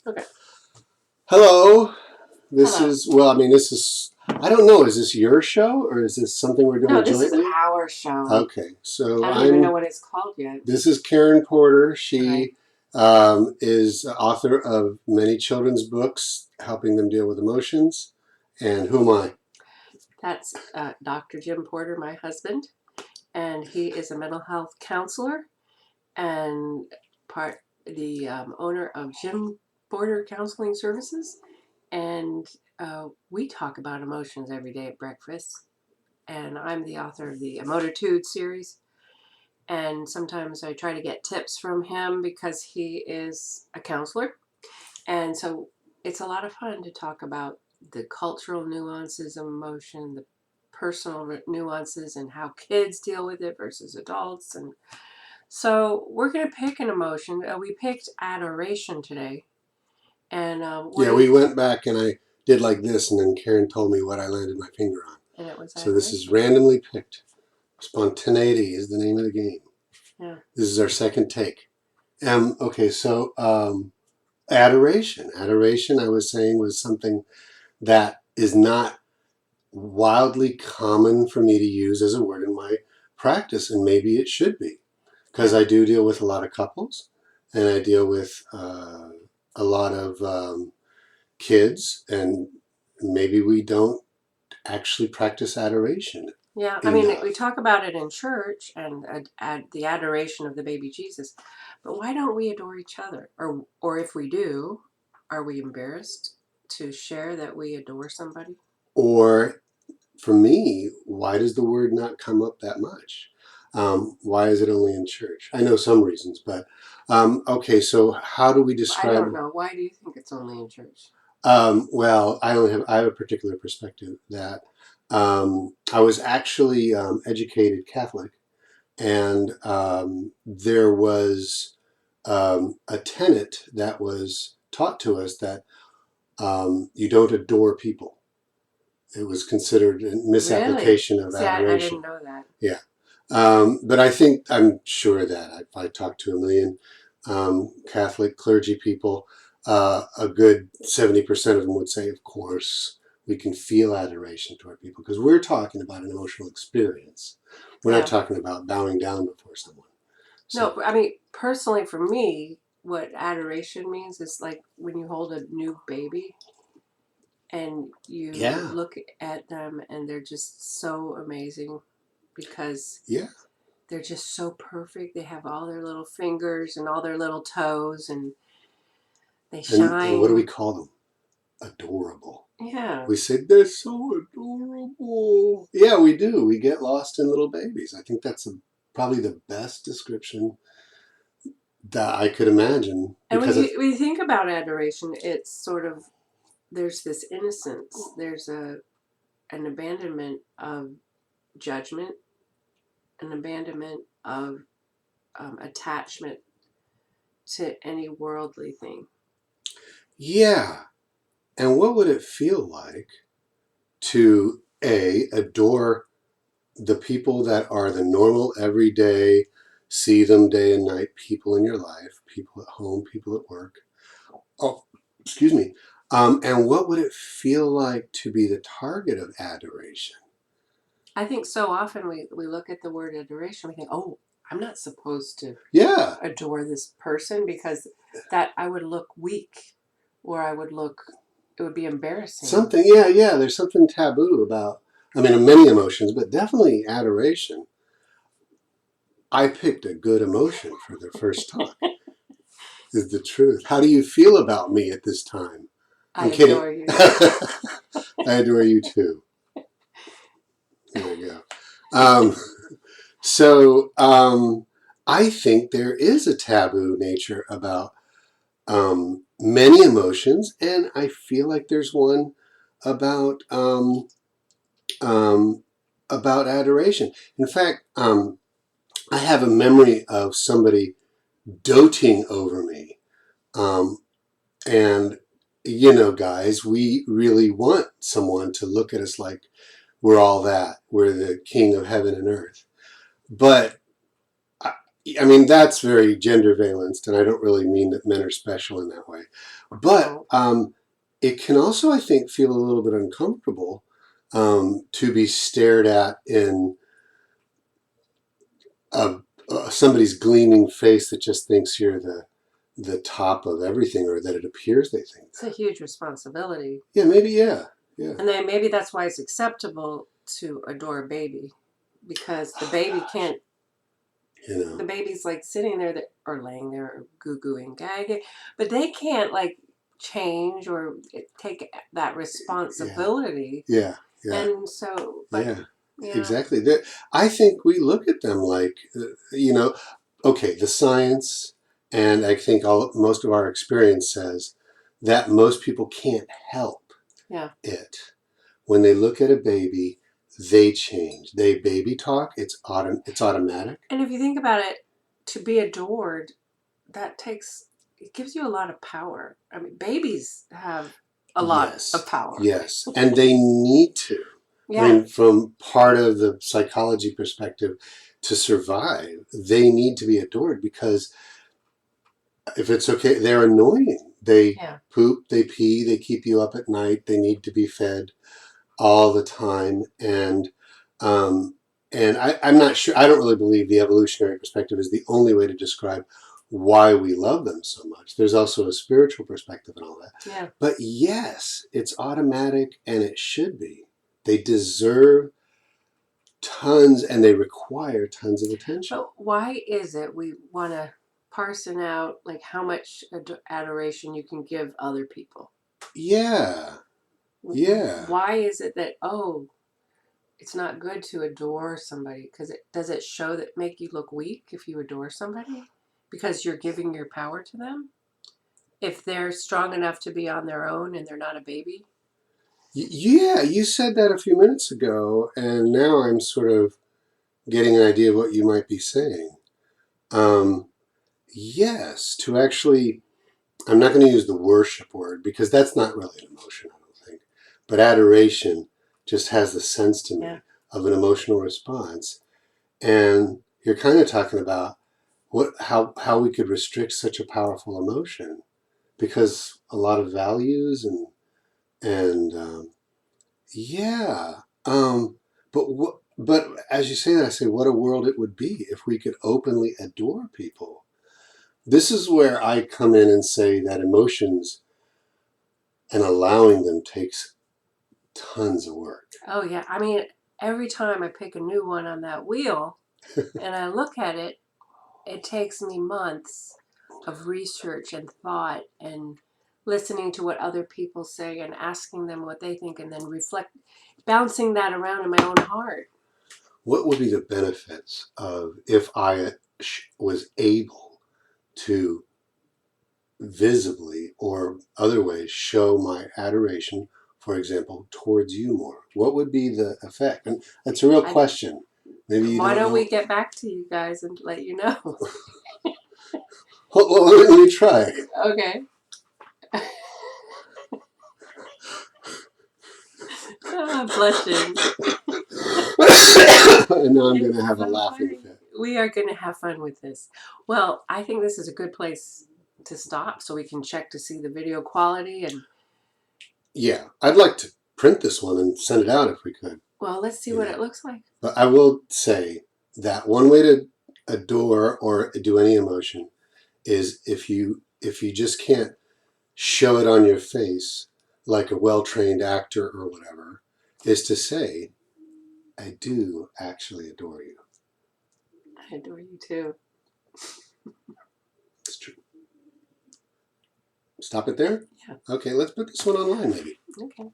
Okay. Hello. This Hello. is, well, I mean, this is, I don't know, is this your show or is this something we're doing No, this is jointly? our show. Okay, so I don't even know what it's called yet. this is Karen Porter. Okay. She is author of many children's books, helping them deal with emotions. And who am I? That's Dr. Jim Porter, my husband, and he is a mental health counselor and the owner of Jim Porter Counseling Services. And we talk about emotions every day at breakfast. And I'm the author of the Emotude series. And sometimes I try to get tips from him because he is a counselor. And so it's a lot of fun to talk about the cultural nuances of emotion, the personal nuances, and how kids deal with it versus adults. And so we're going to pick an emotion. We picked adoration today. And We went back and I did like this, and then Karen told me what I landed my finger on. And it was So this is adoration. randomly picked. Spontaneity is the name of the game. Yeah. This is our second take. Okay, so adoration. Adoration, I was saying, was something that is not wildly common for me to use as a word in my practice, and maybe it should be, because I do deal with a lot of couples, and I deal with a lot of kids, and maybe we don't actually practice adoration. Yeah, I mean, we talk about it in church and the adoration of the baby Jesus, but why don't we adore each other? Or if we do, are we embarrassed to share that we adore somebody? Or, for me, why does the word not come up that much? Why is it only in church? I know some reasons, but okay. So how do we describe? I don't know. Why do you think it's only in church? Well, I have a particular perspective that I was actually educated Catholic, and there was a tenet that was taught to us that you don't adore people. It was considered a misapplication of adoration. I didn't know that. Yeah. But I'm sure that if I talked to a million Catholic clergy people, a good 70% of them would say, of course, we can feel adoration toward people, because we're talking about an emotional experience. We're not talking about bowing down before someone. So. No, I mean, personally for me, what adoration means is like when you hold a new baby and you look at them and they're just so amazing because they're just so perfect. They have all their little fingers and all their little toes, and they shine. And what do we call them? Adorable. Yeah. We say they're so adorable. Yeah, we do. We get lost in little babies. I think that's probably the best description that I could imagine. And when you think about adoration, it's sort of, there's this innocence. There's an abandonment of judgment, an abandonment of attachment to any worldly thing. Yeah. And what would it feel like to adore the people that are the normal, everyday, see them day and night people in your life, people at home, people at work? Oh, excuse me. And what would it feel like to be the target of adoration? I think so often we look at the word adoration, we think, oh, I'm not supposed to adore this person because that I would look weak, or it would be embarrassing. Something, there's something taboo about, many emotions, but definitely adoration. I picked a good emotion for the first talk, is the truth. How do you feel about me at this time? I'm kidding. Adore you. I adore you too. There we go. I think there is a taboo nature about many emotions, and I feel like there's one about adoration. In fact, I have a memory of somebody doting over me, and guys, we really want someone to look at us like we're all that. We're the king of heaven and earth. But I mean, that's very gender valenced, and I don't really mean that men are special in that way. But it can also, I think, feel a little bit uncomfortable to be stared at in somebody's gleaming face that just thinks you're the top of everything, or that it appears they think It's a huge responsibility. Yeah, maybe, yeah. And then maybe that's why it's acceptable to adore a baby, because the baby can't. The baby's like sitting there or laying there or goo-gooing, gagging, but they can't like change or take that responsibility. Yeah. And so, but Exactly. I think we look at them like, okay, the science, and I think most of our experience says that most people can't help it. When they look at a baby, they change. They baby talk. It's automatic. And if you think about it, to be adored, it gives you a lot of power. I mean, babies have a lot of power. Yes, and they need to. Yeah. I mean, from part of the psychology perspective, to survive, they need to be adored, because if it's okay, they're annoying. They poop, they pee, they keep you up at night. They need to be fed all the time, and I'm not sure. I don't really believe the evolutionary perspective is the only way to describe why we love them so much. There's also a spiritual perspective and all that. Yeah. But yes, it's automatic, and it should be. They deserve tons, and they require tons of attention. But why is it we want to parson out like how much adoration you can give other people? Yeah. Why is it that, it's not good to adore somebody? Because does it make you look weak if you adore somebody? Because you're giving your power to them? If they're strong enough to be on their own and they're not a baby? Yeah, you said that a few minutes ago, and now I'm sort of getting an idea of what you might be saying. Yes, to actually, I'm not going to use the worship word, because that's not really an emotion, I don't think. But adoration just has the sense to me of an emotional response. And you're kind of talking about how we could restrict such a powerful emotion, because a lot of values and yeah. But as you say that, I say, what a world it would be if we could openly adore people. This is where I come in and say that emotions and allowing them takes tons of work. Oh, yeah. I mean, every time I pick a new one on that wheel and I look at it, it takes me months of research and thought and listening to what other people say and asking them what they think, and then bouncing that around in my own heart. What would be the benefits of if I was able to visibly or other ways show my adoration, for example, towards you more? What would be the effect? And that's a real question. Maybe why don't we get back to you guys and let you know? Well, let me try. Okay. I'm blushing. And now I'm going to have a laughing fit. We are going to have fun with this. Well, I think this is a good place to stop so we can check to see the video quality. And yeah, I'd like to print this one and send it out if we could. Well, let's see what it looks like. But I will say that one way to adore or do any emotion is if you just can't show it on your face like a well-trained actor or whatever, is to say, I do actually adore you. I adore you too. It's true. Stop it there? Yeah. Okay, let's put this one online maybe. Okay.